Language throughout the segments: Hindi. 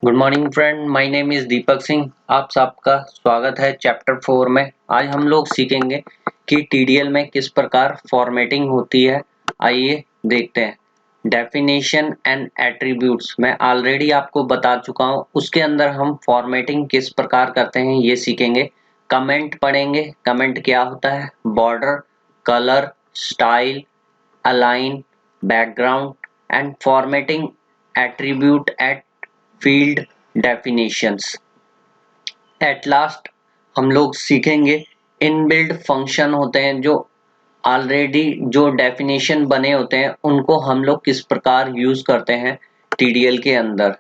Good morning friend, my name is Deepak Singh. आप सबका स्वागत है चैप्टर 4 में। आज हम लोग सीखेंगे कि टीडीएल में किस प्रकार फॉर्मेटिंग होती है। आइए देखते हैं। डेफिनेशन एंड एट्रीब्यूट्स मैं ऑलरेडी आपको बता चुका हूँ, उसके अंदर हम फॉर्मेटिंग किस प्रकार करते हैं ये सीखेंगे। कमेंट पढ़ेंगे। कमेंट क्या होता है? Border, colour, style, align, background and formatting attribute eight field definitions. At last हम लोग सीखेंगे इनबिल्ट फंक्शन होते हैं जो ऑलरेडी जो डेफिनेशन बने होते हैं उनको हम लोग किस प्रकार यूज करते हैं टीडीएल के अंदर।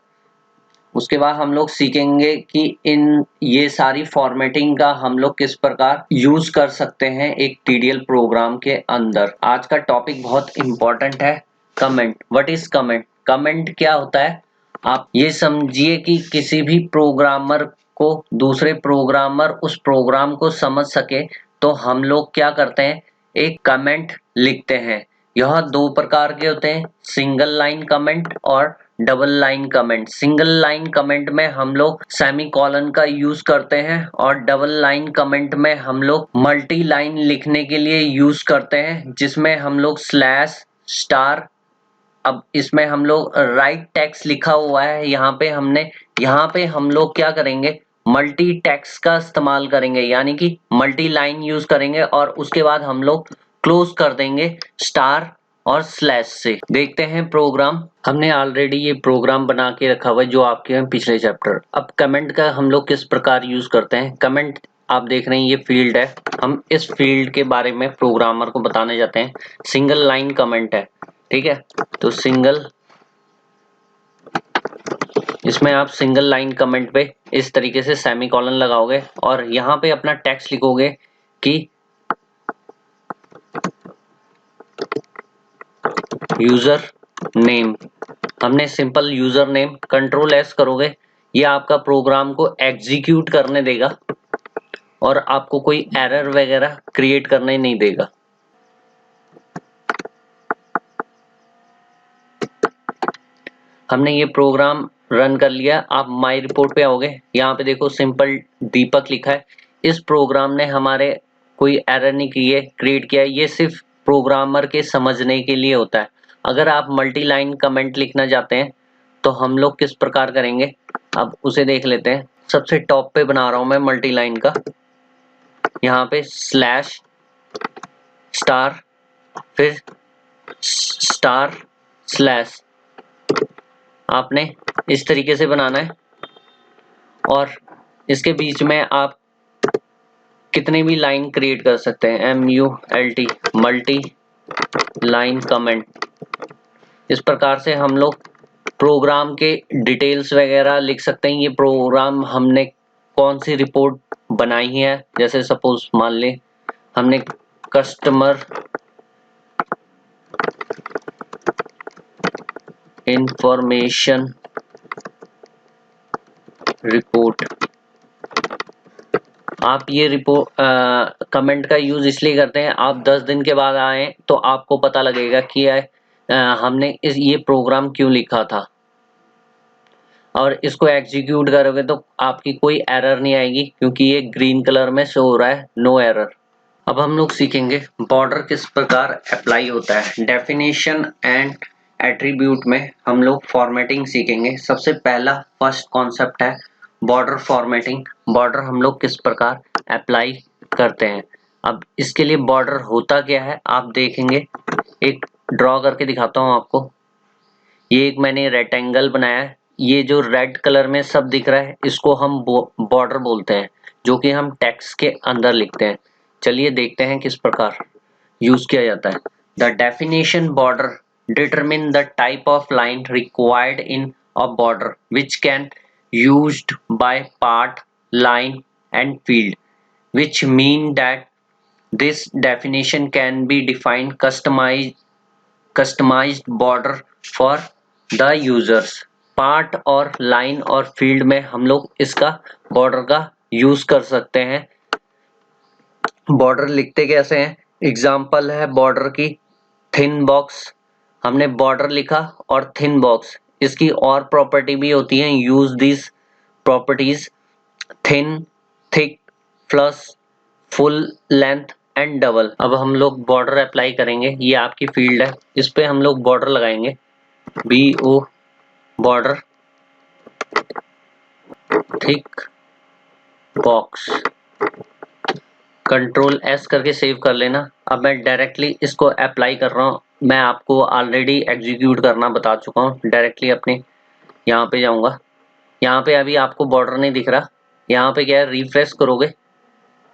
उसके बाद हम लोग सीखेंगे कि इन ये सारी फॉर्मेटिंग का हम लोग किस प्रकार यूज कर सकते हैं एक टीडीएल प्रोग्राम के अंदर। आज का टॉपिक बहुत इंपॉर्टेंट है। Comment. What is comment? Comment क्या होता है? आप ये समझिए कि किसी भी प्रोग्रामर को दूसरे प्रोग्रामर उस प्रोग्राम को समझ सके तो हम लोग क्या करते हैं, एक कमेंट लिखते हैं। यह दो प्रकार के होते हैं, सिंगल लाइन कमेंट और double line comment. Single line comment में हम लोग सेमीकोलन का यूज करते हैं और डबल लाइन कमेंट में हम लोग मल्टी लाइन लिखने के लिए यूज करते हैं, जिसमें हम लोग स्लैश, स्टार। अब इसमें हम लोग राइट टेक्स्ट लिखा हुआ है, यहाँ पे हम लोग क्या करेंगे, मल्टी टेक्स्ट का इस्तेमाल करेंगे, यानी कि मल्टी लाइन यूज करेंगे और उसके बाद हम लोग क्लोज कर देंगे स्टार और स्लैश से। देखते हैं प्रोग्राम। हमने ऑलरेडी ये प्रोग्राम बना के रखा हुआ है जो आपके हैं पिछले चैप्टर। अब कमेंट का हम लोग किस प्रकार यूज करते हैं। कमेंट आप देख रहे हैं ये फील्ड है, हम इस फील्ड के बारे में प्रोग्रामर को बताने जाते हैं। सिंगल लाइन कमेंट है, ठीक है। तो सिंगल, इसमें आप सिंगल लाइन कमेंट पे इस तरीके से सेमीकोलन लगाओगे और यहाँ पे अपना टेक्स्ट लिखोगे कि यूजर नेम। हमने simple user name, control S करोगे, ये आपका प्रोग्राम को एग्जीक्यूट करने देगा और आपको कोई एरर वगैरह क्रिएट करने नहीं देगा। हमने ये प्रोग्राम रन कर लिया। आप माई रिपोर्ट पे आओगे, यहाँ पे देखो सिंपल दीपक लिखा है। इस प्रोग्राम ने हमारे कोई एरर नहीं क्रिएट किया है, ये सिर्फ प्रोग्रामर के समझने के लिए होता है। अगर आप मल्टी लाइन कमेंट लिखना चाहते हैं तो हम लोग किस प्रकार करेंगे, अब उसे देख लेते हैं। सबसे टॉप पे बना रहा हूं मैं मल्टी लाइन का, यहाँ पे स्लैश, स्टार, फिर स्टार, स्लैश। आपने इस तरीके से बनाना है और इसके बीच में आप कितने भी लाइन क्रिएट कर सकते हैं। MULT, multi line comment. इस प्रकार से हम लोग प्रोग्राम के डिटेल्स वगैरह लिख सकते हैं। ये प्रोग्राम हमने कौन सी रिपोर्ट बनाई है, जैसे सपोज मान ले हमने कस्टमर इंफॉर्मेशन रिपोर्ट। आप ये रिपोर्ट कमेंट का यूज इसलिए करते हैं, आप 10 दिन के बाद आए तो आपको पता लगेगा कि हमने ये प्रोग्राम क्यों लिखा था, और इसको एग्जीक्यूट करोगे तो आपकी कोई एरर नहीं आएगी क्योंकि ये ग्रीन कलर में शो हो रहा है, नो एरर। अब हम लोग सीखेंगे बॉर्डर किस प्रकार अप्लाई होता है। डेफिनेशन एंड एट्रीब्यूट में हम लोग फॉर्मेटिंग सीखेंगे। सबसे पहला फर्स्ट कॉन्सेप्ट है बॉर्डर फॉर्मेटिंग। बॉर्डर हम लोग किस प्रकार अप्लाई करते हैं। अब इसके लिए बॉर्डर होता क्या है आप देखेंगे, एक ड्रॉ करके दिखाता हूँ आपको। ये एक मैंने रेक्टेंगल बनाया है, ये जो रेड कलर में सब दिख रहा है इसको हम बॉर्डर बोलते हैं, जो कि हम टेक्स्ट के अंदर लिखते हैं। चलिए देखते हैं किस प्रकार यूज किया जाता है। The definition border determine the type of line required in a border which can used by part, line and field, which mean that this definition can be defined customized border for the users। Part और लाइन और फील्ड में हम लोग इसका बॉर्डर का यूज कर सकते हैं। बॉर्डर लिखते कैसे हैं, एग्जांपल है बॉर्डर की थिन बॉक्स। हमने बॉर्डर लिखा और थिन बॉक्स, इसकी और प्रॉपर्टी भी होती है, use this properties thin, thick, flush, full length and double. अब हम लोग बॉर्डर अप्लाई करेंगे, ये आपकी फील्ड है, इस पे हम लोग बॉर्डर लगाएंगे, BO border, thick box, control S करके सेव कर लेना। अब मैं डायरेक्टली इसको अप्लाई कर रहा हूँ, मैं आपको ऑलरेडी एग्जीक्यूट करना बता चुका हूँ। डायरेक्टली अपने यहाँ पे जाऊँगा, यहाँ पे अभी आपको बॉर्डर नहीं दिख रहा, यहाँ पे क्या है, रिफ्रेश करोगे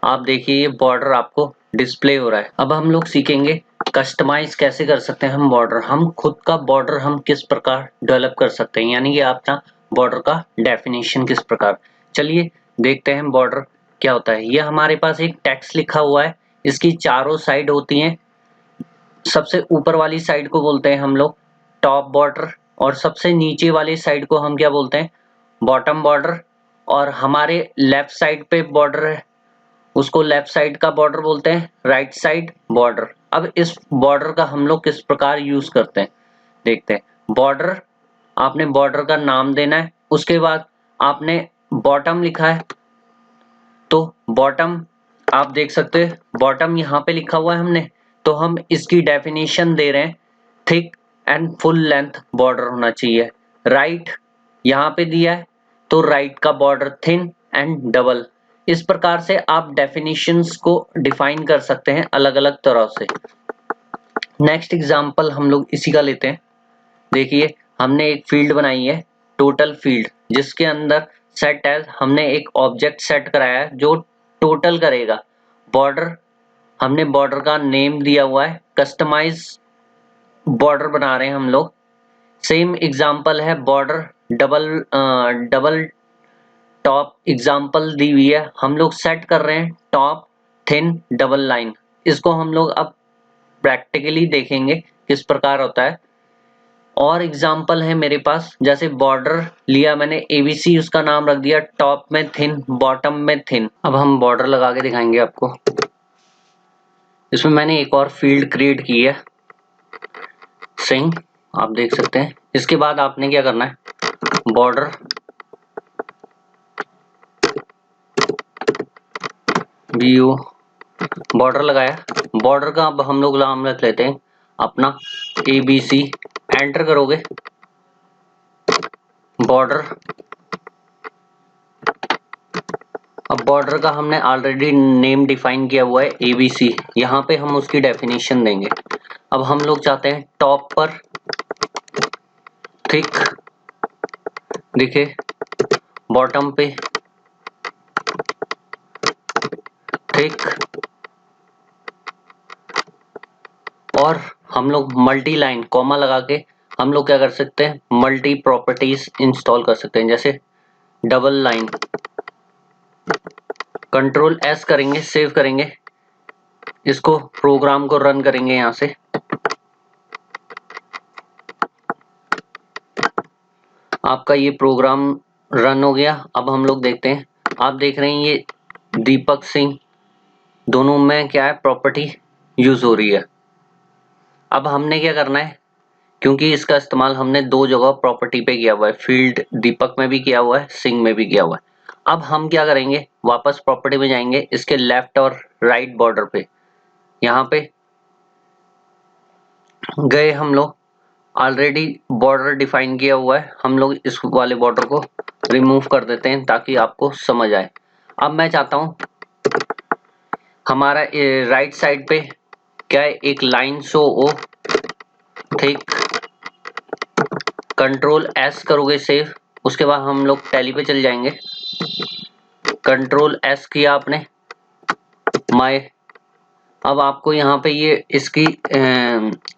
आप देखिए ये बॉर्डर आपको डिस्प्ले हो रहा है। अब हम लोग सीखेंगे कस्टमाइज कैसे कर सकते हैं हम बॉर्डर, हम खुद का बॉर्डर हम किस प्रकार डेवलप कर सकते हैं, यानी कि आपका बॉर्डर का डेफिनेशन किस प्रकार। चलिए देखते हैं बॉर्डर क्या होता है। ये हमारे पास एक टेक्स्ट लिखा हुआ है, इसकी चारों साइड होती हैं, सबसे ऊपर वाली साइड को बोलते हैं हम लोग टॉप बॉर्डर, और सबसे नीचे वाली साइड को हम क्या बोलते हैं, बॉटम बॉर्डर, और हमारे लेफ्ट साइड पे बॉर्डर है उसको लेफ्ट साइड का बॉर्डर बोलते हैं, राइट साइड बॉर्डर। अब इस बॉर्डर का हम लोग किस प्रकार यूज करते हैं देखते हैं। बॉर्डर, आपने बॉर्डर का नाम देना है, उसके बाद आपने बॉटम लिखा है तो बॉटम आप देख सकते हैं, बॉटम यहाँ पे लिखा हुआ है हमने, तो हम इसकी डेफिनेशन दे रहे हैं thick and full length border होना चाहिए। राइट यहाँ पे दिया है तो राइट का बॉर्डर थिन एंड डबल। इस प्रकार से आप डेफिनेशंस को डिफाइन कर सकते हैं अलग अलग तरह से। नेक्स्ट एग्जांपल हम लोग इसी का लेते हैं। देखिए हमने एक फील्ड बनाई है टोटल फील्ड, जिसके अंदर सेट एज हमने एक ऑब्जेक्ट सेट कराया है जो टोटल करेगा। बॉर्डर, हमने बॉर्डर का नेम दिया हुआ है, कस्टमाइज बॉर्डर बना रहे हैं हम लोग। सेम एग्जांपल है बॉर्डर डबल टॉप एग्जांपल दी हुई है, हम लोग सेट कर रहे हैं टॉप थिन डबल लाइन। इसको हम लोग अब प्रैक्टिकली देखेंगे किस प्रकार होता है। और एग्जांपल है मेरे पास, जैसे बॉर्डर लिया मैंने ABC, उसका नाम रख दिया टॉप में थिन बॉटम में थिन। अब हम बॉर्डर लगा के दिखाएंगे आपको। इसमें मैंने एक और फील्ड क्रिएट की है सिंग, आप देख सकते हैं। इसके बाद आपने क्या करना है, बॉर्डर BO बॉर्डर लगाया, बॉर्डर का अब हम लोग नाम रख लेते हैं अपना ABC, एंटर करोगे बॉर्डर। अब बॉर्डर का हमने ऑलरेडी नेम डिफाइन किया हुआ है ABC, यहाँ पे हम उसकी डेफिनेशन देंगे। अब हम लोग चाहते हैं टॉप पर थिक दिखे, बॉटम पे थिक, और हम लोग मल्टी लाइन कॉमा लगा के हम लोग क्या कर सकते हैं, मल्टी प्रॉपर्टीज इंस्टॉल कर सकते हैं, जैसे डबल लाइन। कंट्रोल S करेंगे, सेव करेंगे, इसको प्रोग्राम को रन करेंगे यहाँ से। आपका ये प्रोग्राम रन हो गया। अब हम लोग देखते हैं, आप देख रहे हैं ये दीपक सिंह दोनों में क्या है, प्रॉपर्टी यूज हो रही है। अब हमने क्या करना है, क्योंकि इसका इस्तेमाल हमने दो जगह प्रॉपर्टी पे किया हुआ है, फील्ड दीपक में भी किया हुआ है, सिंह में भी किया हुआ है। अब हम क्या करेंगे, वापस प्रॉपर्टी में जाएंगे, इसके लेफ्ट और राइट बॉर्डर पे, यहाँ पे गए हम लोग, ऑलरेडी बॉर्डर डिफाइन किया हुआ है, हम लोग इस वाले बॉर्डर को रिमूव कर देते हैं ताकि आपको समझ आए। अब मैं चाहता हूं हमारा राइट साइड पे क्या है, एक लाइन शो हो ठीक, कंट्रोल S करोगे सेव, उसके बाद हम लोग टैली पे चल जाएंगे, कंट्रोल S किया आपने माय। अब आपको यहाँ पे ये इसकी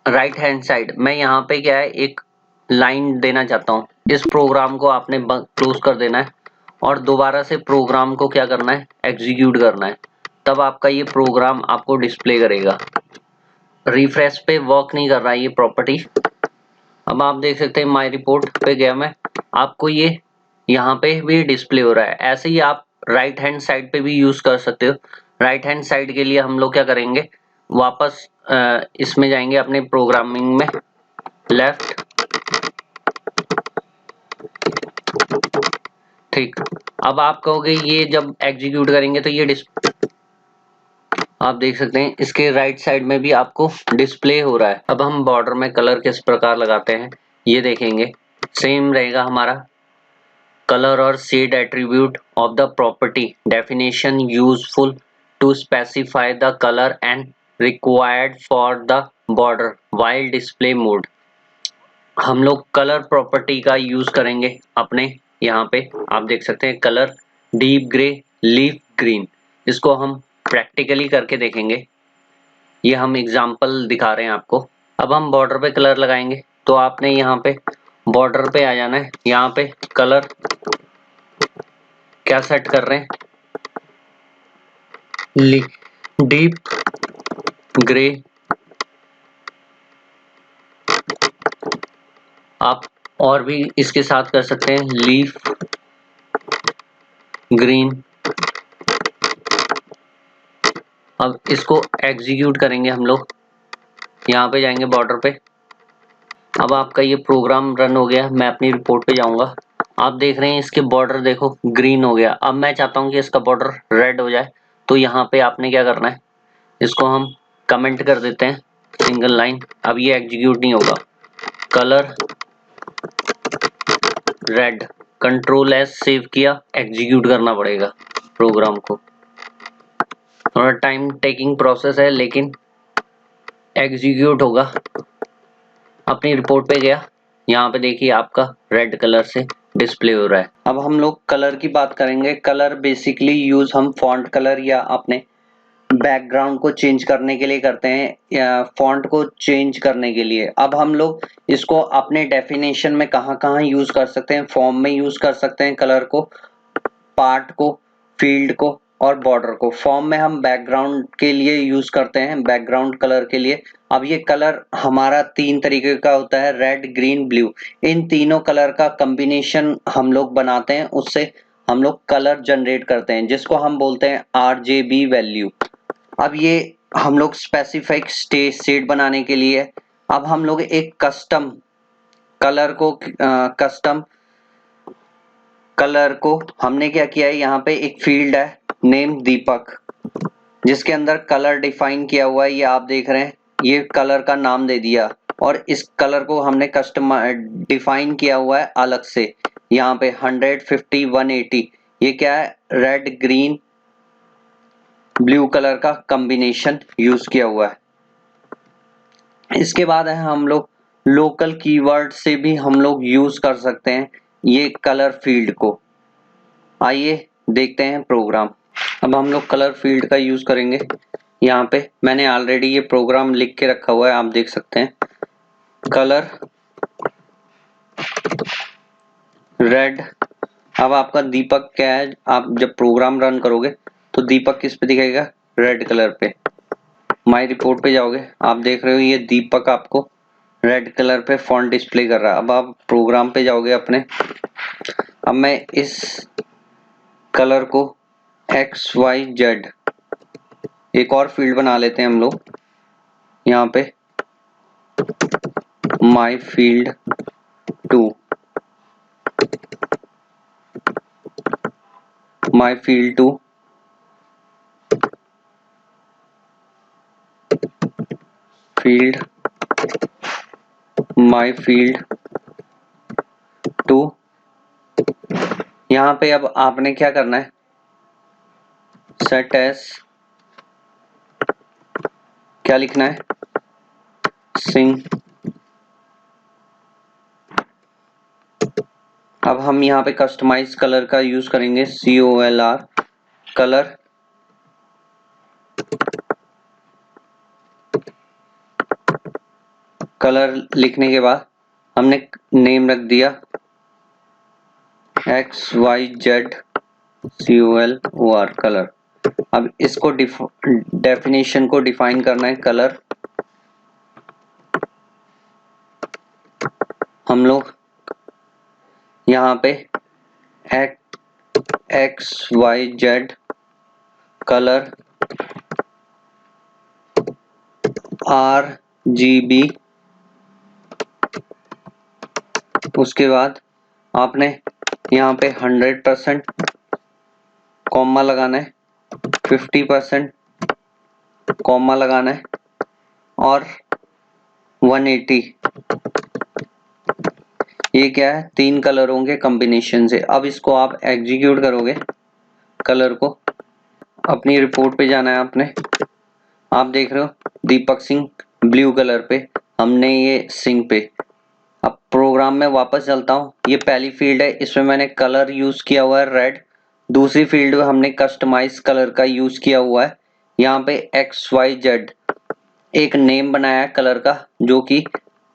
राइट हैंड साइड मैं यहाँ पे क्या है एक लाइन देना चाहता हूँ, इस प्रोग्राम को आपने क्लोज कर देना है और दोबारा से प्रोग्राम को क्या करना है, एग्जीक्यूट करना है, तब आपका ये प्रोग्राम आपको डिस्प्ले करेगा। रिफ्रेश पे वर्क नहीं कर रहा है ये प्रॉपर्टी। अब आप देख सकते हैं माय रिपोर्ट पे गया मैं, आपको ये यहाँ पे भी डिस्प्ले हो रहा है। ऐसे ही आप राइट हैंड साइड पे भी यूज कर सकते हो। राइट हैंड साइड के लिए हम लोग क्या करेंगे, वापस इसमें जाएंगे अपने प्रोग्रामिंग में, लेफ्ट ठीक। अब आप कहोगे ये जब एग्जीक्यूट करेंगे तो ये आप देख सकते हैं इसके राइट साइड में भी आपको डिस्प्ले हो रहा है। अब हम बॉर्डर में कलर किस प्रकार लगाते हैं ये देखेंगे। सेम रहेगा हमारा कलर और shade attribute of the property definition useful to specify the colour and required for the border while display mode. हम लोग कलर प्रॉपर्टी का यूज करेंगे अपने यहाँ पे। आप देख सकते हैं colour deep grey leaf green, इसको हम प्रैक्टिकली करके देखेंगे। ये हम एग्जांपल दिखा रहे हैं आपको। अब हम बॉर्डर पे कलर लगाएंगे तो आपने यहाँ पे बॉर्डर पे आ जाना है। यहाँ पे कलर क्या सेट कर रहे हैं, डीप ग्रे। आप और भी इसके साथ कर सकते हैं लीफ ग्रीन। अब इसको एग्जीक्यूट करेंगे हम लोग। यहाँ पे जाएंगे बॉर्डर पे। अब आपका ये प्रोग्राम रन हो गया। मैं अपनी रिपोर्ट पे जाऊंगा। आप देख रहे हैं इसके बॉर्डर देखो ग्रीन हो गया। अब मैं चाहता हूँ कि इसका बॉर्डर रेड हो जाए, तो यहाँ पे आपने क्या करना है, इसको हम कमेंट कर देते हैं सिंगल लाइन। अब ये एग्जीक्यूट नहीं होगा। Colour red, control S save किया, एग्जीक्यूट करना पड़ेगा प्रोग्राम को। थोड़ा टाइम टेकिंग प्रोसेस है लेकिन एग्जीक्यूट होगा। अपनी रिपोर्ट पे गया, यहाँ पे देखिए आपका रेड कलर से डिस्प्ले हो रहा है। अब हम लोग कलर की बात करेंगे। कलर बेसिकली यूज हम फॉन्ट कलर या अपने बैकग्राउंड को चेंज करने के लिए करते हैं, या फॉन्ट को चेंज करने के लिए। अब हम लोग इसको अपने डेफिनेशन में कहाँ यूज कर सकते हैं। फॉर्म में यूज कर सकते हैं कलर को, पार्ट को, फील्ड को और बॉर्डर को। फॉर्म में हम बैकग्राउंड के लिए यूज करते हैं, बैकग्राउंड कलर के लिए। अब ये कलर हमारा 3 तरीके का होता है, रेड ग्रीन ब्लू। इन तीनों कलर का कॉम्बिनेशन हम लोग बनाते हैं, उससे हम लोग कलर जनरेट करते हैं जिसको हम बोलते हैं RGB वैल्यू। अब ये हम लोग स्पेसिफिक शेड बनाने के लिए। अब हम लोग एक कस्टम कलर को हमने क्या किया है, यहाँ पे एक फील्ड है नेम दीपक, जिसके अंदर कलर डिफाइन किया हुआ है। ये आप देख रहे हैं, ये कलर का नाम दे दिया और इस कलर को हमने कस्टम डिफाइन किया हुआ है अलग से। यहाँ पे 100, 50, 180 ये क्या है, रेड ग्रीन ब्लू कलर का कॉम्बिनेशन यूज किया हुआ है। इसके बाद है हम लोग लोकल कीवर्ड से भी हम लोग यूज कर सकते हैं ये कलर फील्ड को। आइए देखते हैं प्रोग्राम। अब हम लोग कलर फील्ड का यूज करेंगे। यहाँ पे मैंने ऑलरेडी ये प्रोग्राम लिख के रखा हुआ है, आप देख सकते हैं। Colour red. अब आपका दीपक क्या है, आप जब प्रोग्राम रन करोगे तो दीपक किस पे दिखाएगा, रेड कलर पे। माय रिपोर्ट पे जाओगे, आप देख रहे हो ये दीपक आपको रेड कलर पे फॉन्ट डिस्प्ले कर रहा है। अब आप प्रोग्राम पे जाओगे अपने। अब मैं इस कलर को XYZ एक और फील्ड बना लेते हैं हम लोग। यहाँ पे my field 2, my field 2 field my field 2। यहाँ पे अब आपने क्या करना है, सेट एस क्या लिखना है, सिंग। अब हम यहाँ पे कस्टमाइज कलर का यूज करेंगे, COLR कलर। कलर लिखने के बाद हमने नेम रख दिया XYZ COLOR कलर। अब इसको डेफिनेशन को डिफाइन करना है कलर। हम लोग यहाँ पे XYZ कलर RGB, उसके बाद आपने यहाँ पे 100% कॉमा लगाना है, 50% कॉमा लगाना है और 180। ये क्या है, 3 कलरों के कॉम्बिनेशन से। अब इसको आप एग्जीक्यूट करोगे कलर को, अपनी रिपोर्ट पे जाना है आपने। आप देख रहे हो दीपक सिंह ब्लू कलर पे, हमने ये सिंह पे। अब प्रोग्राम में वापस चलता हूँ। ये पहली फील्ड है, इसमें मैंने कलर यूज किया हुआ है रेड। दूसरी फील्ड में हमने कस्टमाइज कलर का यूज किया हुआ है। यहाँ पे XYZ एक नेम बनाया है कलर का, जो कि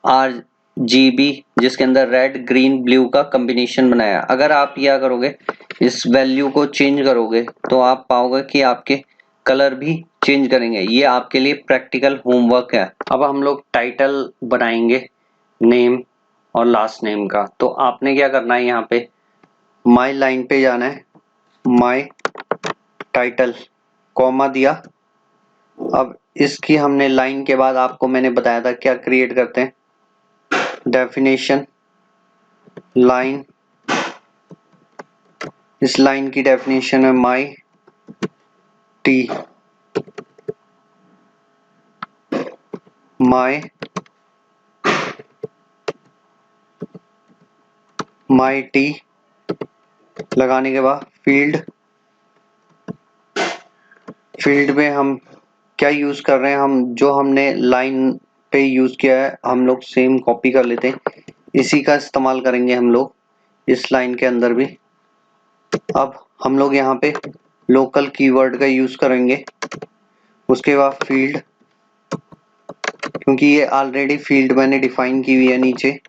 RGB, जिसके अंदर रेड ग्रीन ब्लू का कॉम्बिनेशन बनाया। अगर आप यह करोगे, इस वैल्यू को चेंज करोगे, तो आप पाओगे कि आपके कलर भी चेंज करेंगे। ये आपके लिए प्रैक्टिकल होमवर्क है। अब हम लोग टाइटल बनाएंगे नेम और लास्ट नेम का। तो आपने क्या करना है, यहाँ पे माई लाइन पे जाना है, माई टाइटल कॉमा दिया। अब इसकी हमने लाइन के बाद आपको मैंने बताया था क्या क्रिएट करते हैं, डेफिनेशन लाइन। इस लाइन की डेफिनेशन है माई टी, माई टी लगाने के बाद फील्ड में हम क्या यूज कर रहे हैं, हम जो हमने लाइन पे यूज किया है हम लोग सेम कॉपी कर लेते हैं, इसी का इस्तेमाल करेंगे हम लोग इस लाइन के अंदर भी। अब हम लोग यहाँ पे लोकल कीवर्ड का यूज करेंगे। उसके बाद फील्ड, क्योंकि ये ऑलरेडी फील्ड मैंने डिफाइन की हुई है नीचे,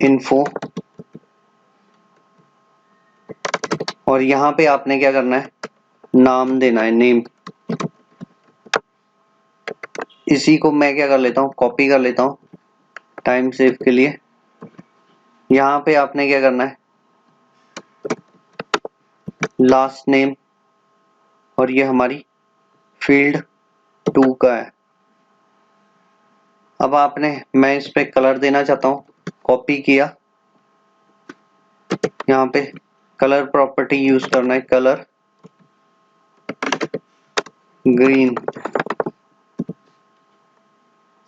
इन्फो। और यहाँ पे आपने क्या करना है, नाम देना है, नेम। इसी को मैं क्या कर लेता हूँ, कॉपी कर लेता हूँ टाइम सेव के लिए। यहाँ पे आपने क्या करना है, लास्ट नेम, और ये हमारी फील्ड 2 का है। अब मैं इस पे कलर देना चाहता हूँ, कॉपी किया, यहाँ पे कलर प्रॉपर्टी यूज करना है, कलर ग्रीन।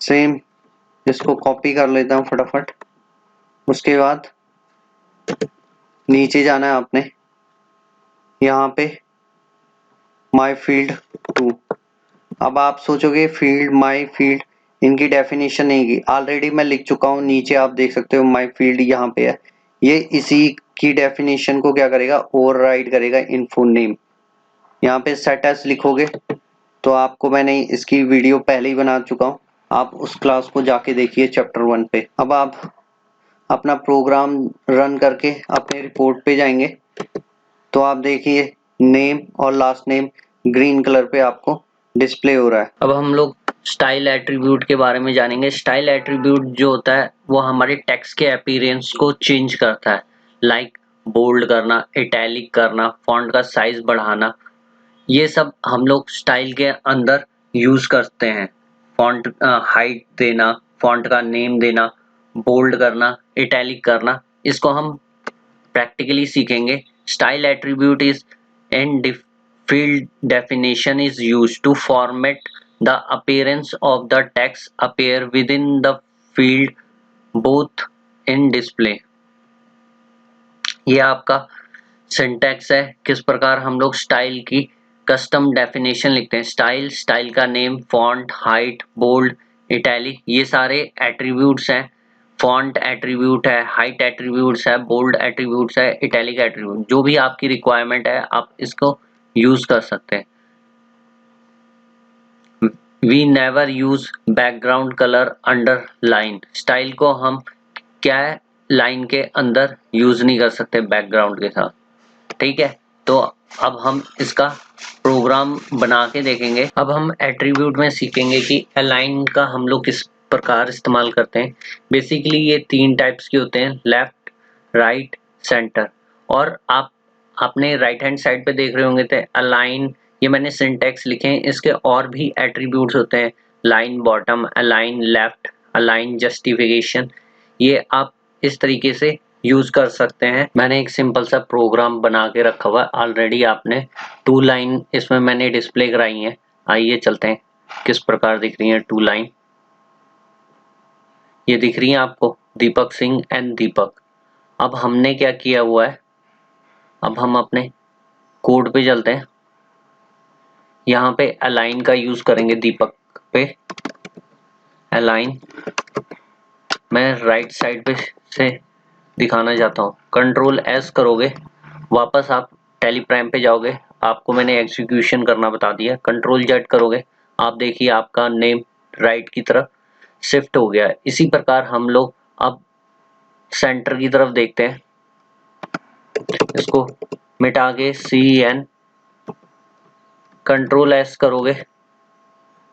सेम इसको कॉपी कर लेता हूँ फटाफट। उसके बाद नीचे जाना है आपने, यहाँ पे माई फील्ड 2। अब आप सोचोगे फील्ड माई फील्ड इनकी डेफिनेशन नहीं की, ऑलरेडी मैं लिख चुका हूँ। नीचे आप देख सकते हो माई फील्ड यहाँ पे है, ये इसी की डेफिनेशन को क्या करेगा, ओवरराइड करेगा इन्फो नेम। यहाँ पे सेट एज लिखोगे तो आपको मैंने इसकी वीडियो पहले ही बना चुका हूँ, आप उस क्लास को जाके देखिए चैप्टर 1 पे। अब आप अपना प्रोग्राम रन करके अपने रिपोर्ट पे जाएंगे तो आप देखिए नेम और लास्ट नेम ग्रीन कलर पे आपको डिस्प्ले हो रहा है। अब हम लोग स्टाइल एट्रीब्यूट के बारे में जानेंगे। स्टाइल एट्रीब्यूट जो होता है वो हमारे टेक्स्ट के अपीयरेंस को चेंज करता है, लाइक बोल्ड करना, इटैलिक करना, फॉन्ट का साइज बढ़ाना। ये सब हम लोग स्टाइल के अंदर यूज करते हैं। फॉन्ट हाइट देना, फॉन्ट का नेम देना, बोल्ड करना, इटैलिक करना, इसको हम प्रैक्टिकली सीखेंगे। Style attribute is an field definition is used to format the appearance of the text appear within the field both in display। ये आपका सिंटैक्स है, किस प्रकार हम लोग स्टाइल की कस्टम डेफिनेशन लिखते हैं। स्टाइल का name, font, height, bold, italic, ये सारे एट्रीब्यूट्स हैं। फॉन्ट एट्रीब्यूट है, हाइट एट्रीब्यूट्स है, बोल्ड एट्रीब्यूट्स है, इटैलिक एट्रीब्यूट, जो भी आपकी रिक्वायरमेंट है आप इसको यूज कर सकते हैं। We never use background colour underline. Style को हम क्या है, लाइन के अंदर यूज नहीं कर सकते बैकग्राउंड के साथ, ठीक है। तो अब हम इसका प्रोग्राम बना के देखेंगे। अब हम एट्रीब्यूट में सीखेंगे कि अलाइन का हम लोग किस प्रकार इस्तेमाल करते हैं। बेसिकली ये 3 टाइप्स के होते हैं, लेफ्ट, राइट, सेंटर। और आप अपने राइट हैंड साइड पे देख रहे होंगे थे अलाइन, ये मैंने सिंटैक्स लिखे हैं। इसके और भी एट्रीब्यूट्स होते हैं, line bottom, align left, align, justification, ये आप इस तरीके से यूज कर सकते हैं। मैंने एक सिंपल सा प्रोग्राम बना के रखा हुआ है ऑलरेडी, आपने 2 लाइन इसमें मैंने डिस्प्ले कराई है। आइए चलते हैं किस प्रकार दिख रही है 2 लाइन। ये दिख रही है आपको, दीपक सिंह एंड दीपक। अब हमने क्या किया हुआ है, अब हम अपने कोड पे चलते हैं। यहाँ पे अलाइन का यूज करेंगे दीपक पे। अलाइन मैं राइट साइड पे से दिखाना चाहता हूँ। कंट्रोल एस करोगे, वापस आप टैली प्राइम पे जाओगे, आपको मैंने एग्जीक्यूशन करना बता दिया। कंट्रोल जेड करोगे, आप देखिए आपका नेम राइट की तरफ शिफ्ट हो गया है। इसी प्रकार हम लोग अब सेंटर की तरफ देखते हैं। इसको मिटा के CN, कंट्रोल एस करोगे,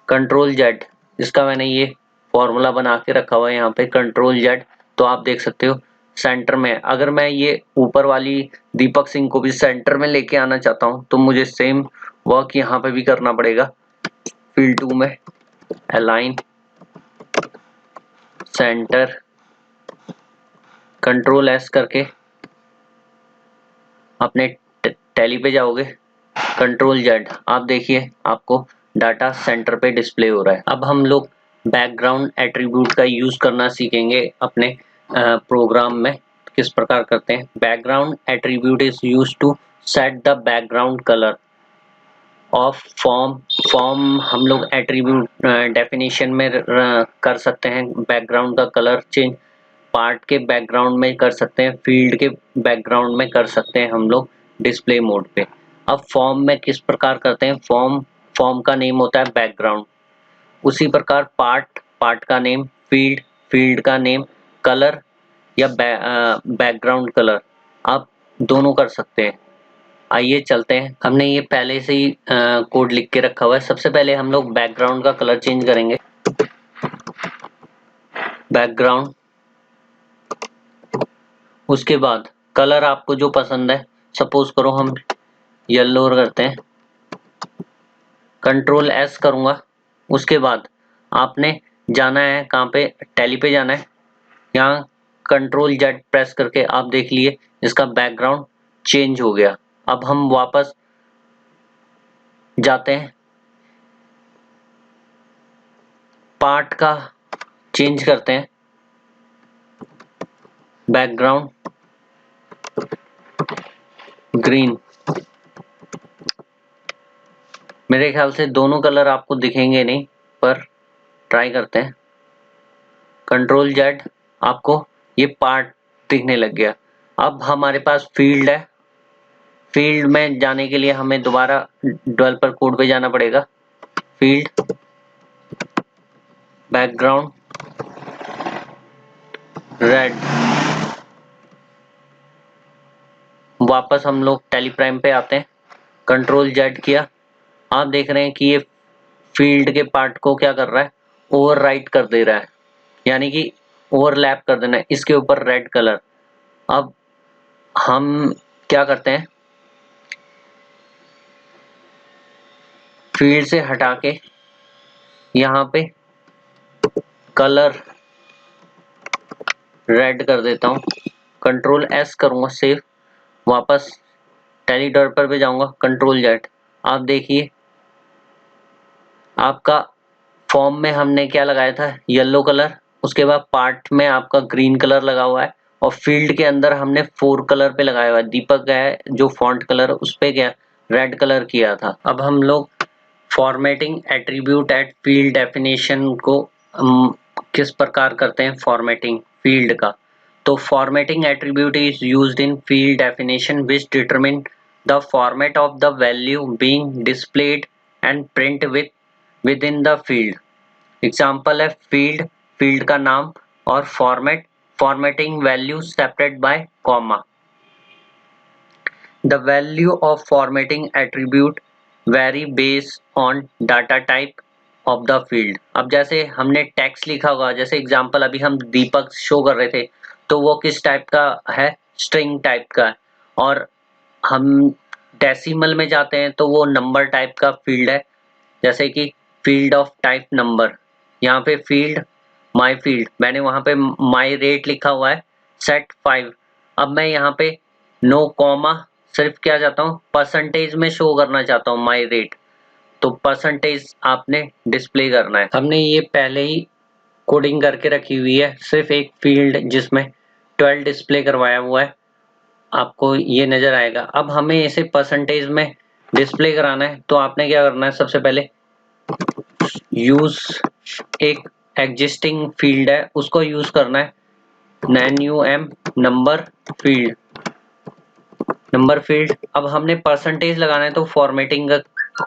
कंट्रोल जेड, इसका मैंने ये फॉर्मूला बना के रखा हुआ है यहाँ पे, कंट्रोल जेड। तो आप देख सकते हो सेंटर में, अगर मैं ये ऊपर वाली दीपक सिंह को भी सेंटर में लेके आना चाहता हूँ तो मुझे सेम वर्क यहाँ पे भी करना पड़ेगा। फील्ड 2 में अलाइन सेंटर, कंट्रोल एस करके अपने टैली पे जाओगे, कंट्रोल जेड, आप देखिए आपको डाटा सेंटर पे डिस्प्ले हो रहा है। अब हम लोग बैकग्राउंड एट्रीब्यूट का यूज करना सीखेंगे अपने प्रोग्राम में। किस प्रकार करते हैं, background attribute is used to set the background colour of form. Form हम लोग एट्रीब्यूट डेफिनेशन में कर सकते हैं, बैकग्राउंड का कलर चेंज पार्ट के बैकग्राउंड में कर सकते हैं, फील्ड के बैकग्राउंड में कर सकते हैं हम लोग डिस्प्ले मोड पे। अब फॉर्म में किस प्रकार करते हैं, फॉर्म का नेम होता है बैकग्राउंड, उसी प्रकार पार्ट का नेम, फील्ड का नेम, कलर या बैकग्राउंड कलर आप दोनों कर सकते हैं। आइए चलते हैं, हमने ये पहले से ही कोड लिख के रखा हुआ है। सबसे पहले हम लोग बैकग्राउंड का कलर चेंज करेंगे। बैकग्राउंड, उसके बाद कलर आपको जो पसंद है, सपोज करो हम येलो करते हैं, कंट्रोल एस करूंगा। उसके बाद आपने जाना है कहाँ पे, टैली पे जाना है, यहाँ कंट्रोल जेड प्रेस करके आप देख लिए इसका बैकग्राउंड चेंज हो गया। अब हम वापस जाते हैं, पार्ट का चेंज करते हैं, बैकग्राउंड ग्रीन। मेरे ख्याल से दोनों कलर आपको दिखेंगे नहीं, पर ट्राई करते हैं। कंट्रोल जेड, आपको ये पार्ट दिखने लग गया। अब हमारे पास फील्ड है, फील्ड में जाने के लिए हमें दोबारा डेवलपर कोड पे जाना पड़ेगा। फील्ड, बैकग्राउंड रेड, वापस हम लोग टैली प्राइम पे आते हैं, कंट्रोल जेड किया, आप देख रहे हैं कि ये फील्ड के पार्ट को क्या कर रहा है, ओवरराइट कर दे रहा है, यानी कि ओवरलैप कर देना है इसके ऊपर रेड कलर। अब हम क्या करते हैं, फील्ड से हटा के यहाँ पे कलर रेड कर देता हूँ, कंट्रोल एस करूंगा सेव, वापस टैली डेवलपर पे जाऊंगा, कंट्रोल जेड, आप देखिए आपका फॉर्म में हमने क्या लगाया था, येलो कलर, उसके बाद पार्ट में आपका ग्रीन कलर लगा हुआ है, और फील्ड के अंदर हमने 4 कलर पे लगाया हुआ है। दीपक है जो फॉन्ट कलर, उस पे क्या रेड कलर किया था। अब हम लोग formatting attribute eight field definition को किस प्रकार करते हैं, फॉर्मेटिंग फील्ड का। तो formatting attribute is used in field definition which determine the format of the value being displayed and print with in the field. Example है फील्ड, फील्ड का नाम, और format, formatting value separate by comma. The value of formatting attribute vary based on data type of the field। अब जैसे हमने टेक्स्ट लिखा होगा, जैसे एग्जांपल अभी हम दीपक शो कर रहे थे, तो वो किस टाइप का है, स्ट्रिंग टाइप का है, और हम डेसिमल में जाते हैं तो वो नंबर टाइप का फील्ड है, जैसे कि फील्ड ऑफ टाइप नंबर। यहाँ पे फील्ड माई फील्ड, मैंने वहां पे माई रेट लिखा हुआ है, सेट 5। अब मैं यहाँ पे नो कॉमा सिर्फ क्या चाहता हूँ, परसेंटेज में शो करना चाहता हूँ माई रेट, तो परसेंटेज आपने डिस्प्ले करना है। हमने ये पहले ही कोडिंग करके रखी हुई है, सिर्फ एक फील्ड जिसमें 12 डिस्प्ले करवाया हुआ है, आपको ये नजर आएगा। अब हमें इसे परसेंटेज में डिस्प्ले कराना है, तो आपने क्या करना है, सबसे पहले यूज एक एग्जिस्टिंग फील्ड है उसको यूज करना है, num number field, number field. अब हमने परसेंटेज लगाना है तो फॉर्मेटिंग का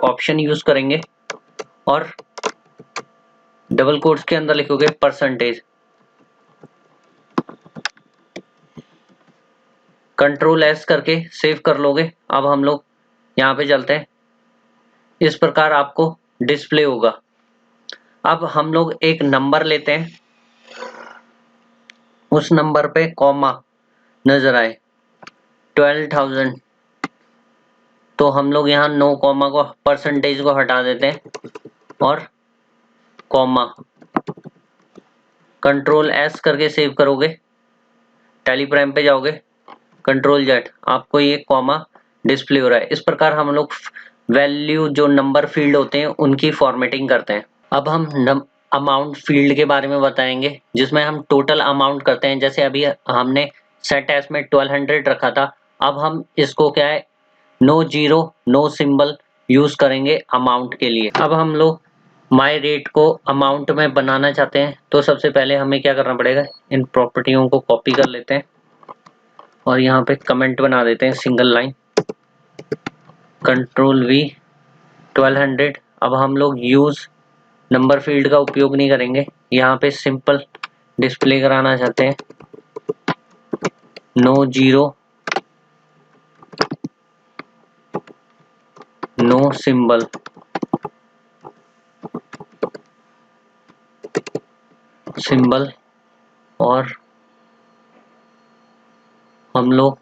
ऑप्शन यूज करेंगे और डबल कोट्स के अंदर लिखोगे परसेंटेज, कंट्रोल एस करके सेव कर लोगे। अब हम लोग यहाँ पे चलते हैं, इस प्रकार आपको डिस्प्ले होगा। अब हम लोग एक नंबर लेते हैं, उस नंबर पे कॉमा नजर आए 12,000, तो हम लोग यहाँ नो कॉमा को, परसेंटेज को हटा देते हैं और कॉमा, कंट्रोल एस करके सेव करोगे, टेलीप्राइम पे जाओगे, कंट्रोल जेड, आपको ये कॉमा डिस्प्ले हो रहा है। इस प्रकार हम लोग वैल्यू जो नंबर फील्ड होते हैं उनकी फॉर्मेटिंग करते हैं। अब हम अमाउंट फील्ड के बारे में बताएंगे, जिसमें हम टोटल अमाउंट करते हैं। जैसे अभी हमने सेट एस में 1200 रखा था, अब हम इसको क्या है, no zero no symbol use करेंगे अमाउंट के लिए। अब हम लोग माई रेट को अमाउंट में बनाना चाहते हैं, तो सबसे पहले हमें क्या करना पड़ेगा, इन प्रॉपर्टियों को कॉपी कर लेते हैं और यहाँ पे कमेंट बना देते हैं सिंगल लाइन, कंट्रोल वी 1200। अब हम लोग यूज नंबर फील्ड का उपयोग नहीं करेंगे, यहाँ पे सिंपल डिस्प्ले कराना चाहते हैं, no zero no symbol, symbol, और हम लोग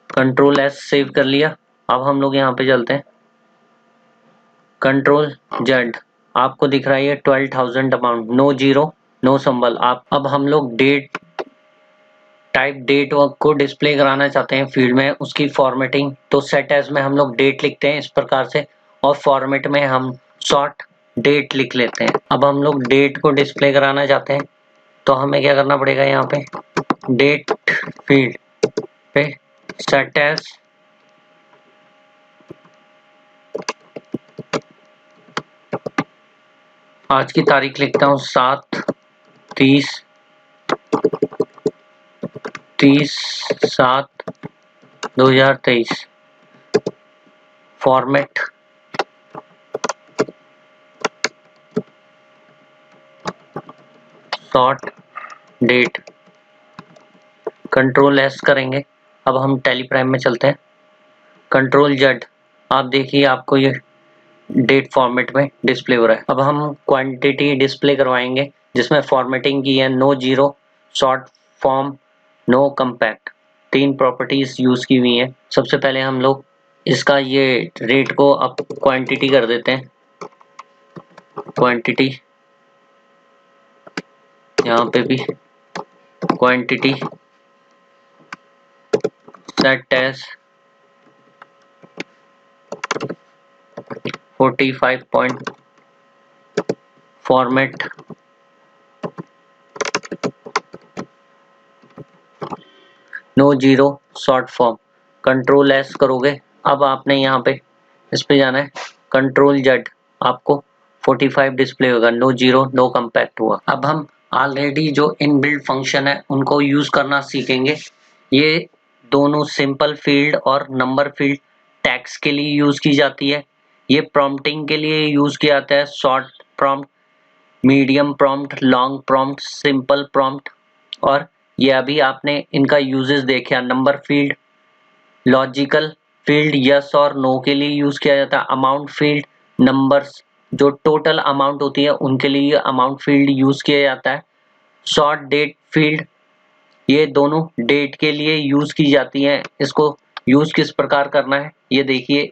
कंट्रोल एस सेव कर लिया। अब हम लोग यहाँ पे चलते हैं, कंट्रोल जेड, आपको दिख रहा है 12,000 amount, no zero no symbol. आप अब हम लोग डेट टाइप डेट को डिस्प्ले कराना चाहते हैं फील्ड में, उसकी फॉर्मेटिंग, तो सेट एज में हम लोग डेट लिखते हैं इस प्रकार से, और फॉर्मेट में हम शॉर्ट डेट लिख लेते हैं। अब हम लोग डेट को डिस्प्ले कराना चाहते हैं, तो हमें क्या करना पड़ेगा, यहाँ पे डेट फील्ड पे सेट एज आज की तारीख लिखता हूँ 7/30/2023, format short date, control S करेंगे। अब हम टेलीप्राइम में चलते हैं, कंट्रोल जेड, आप देखिए आपको ये डेट फॉर्मेट में डिस्प्ले हो रहा है। अब हम क्वांटिटी डिस्प्ले करवाएंगे, जिसमें फॉर्मेटिंग की है no zero, short form, no compact, 3 properties use की हुई हैं। सबसे पहले हम लोग इसका ये रेट को अब क्वांटिटी कर देते हैं, क्वांटिटी, यहाँ पे भी quantity, set as 45 point, format no zero short form, control S करोगे। अब आपने यहाँ पे इस पे जाना है, कंट्रोल जेड, आपको 45 डिस्प्ले होगा, नो जीरो नो कंपैक्ट हुआ। अब हम ऑलरेडी जो इनबिल्ट फंक्शन है उनको यूज करना सीखेंगे। ये दोनों सिंपल फील्ड और नंबर फील्ड टैक्स के लिए यूज की जाती है। ये प्रॉम्प्टिंग के लिए यूज किया जाता है, short prompt, medium prompt, long prompt, simple prompt. और ये अभी आपने इनका यूजेस देखा, number field logical field yes और नो के लिए यूज किया जाता है, अमाउंट फील्ड नंबर्स जो टोटल अमाउंट होती है उनके लिए अमाउंट फील्ड यूज किया जाता है, शॉर्ट डेट फील्ड ये दोनों डेट के लिए यूज की जाती है। इसको यूज किस प्रकार करना है ये देखिए,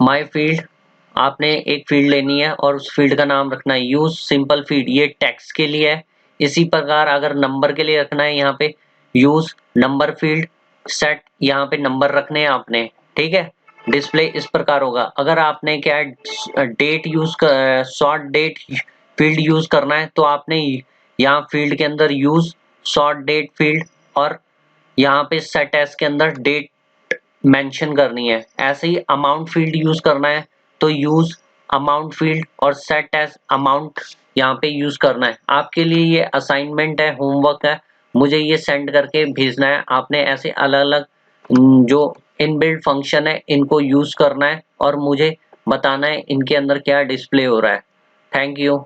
माय फील्ड, आपने एक फील्ड लेनी है और उस फील्ड का नाम रखना है यूज सिंपल फील्ड, ये टेक्स्ट के लिए है। इसी प्रकार अगर नंबर के लिए रखना है यहाँ पे यूज नंबर फील्ड, सेट यहाँ पे नंबर रखने हैं आपने, ठीक है। डिस्प्ले इस प्रकार होगा। अगर आपने क्या है डेट यूज कर शॉर्ट डेट फील्ड यूज करना है तो आपने यहाँ फील्ड के अंदर यूज शॉर्ट डेट फील्ड और यहाँ पे सेट एस के अंदर डेट मेंशन करनी है। ऐसे ही अमाउंट फील्ड यूज करना है तो यूज अमाउंट फील्ड और सेट एज अमाउंट यहाँ पे यूज करना है। आपके लिए ये असाइनमेंट है, होमवर्क है, मुझे ये सेंड करके भेजना है। आपने ऐसे अलग अलग जो इनबिल्ट फंक्शन है इनको यूज करना है और मुझे बताना है इनके अंदर क्या डिस्प्ले हो रहा है। Thank you.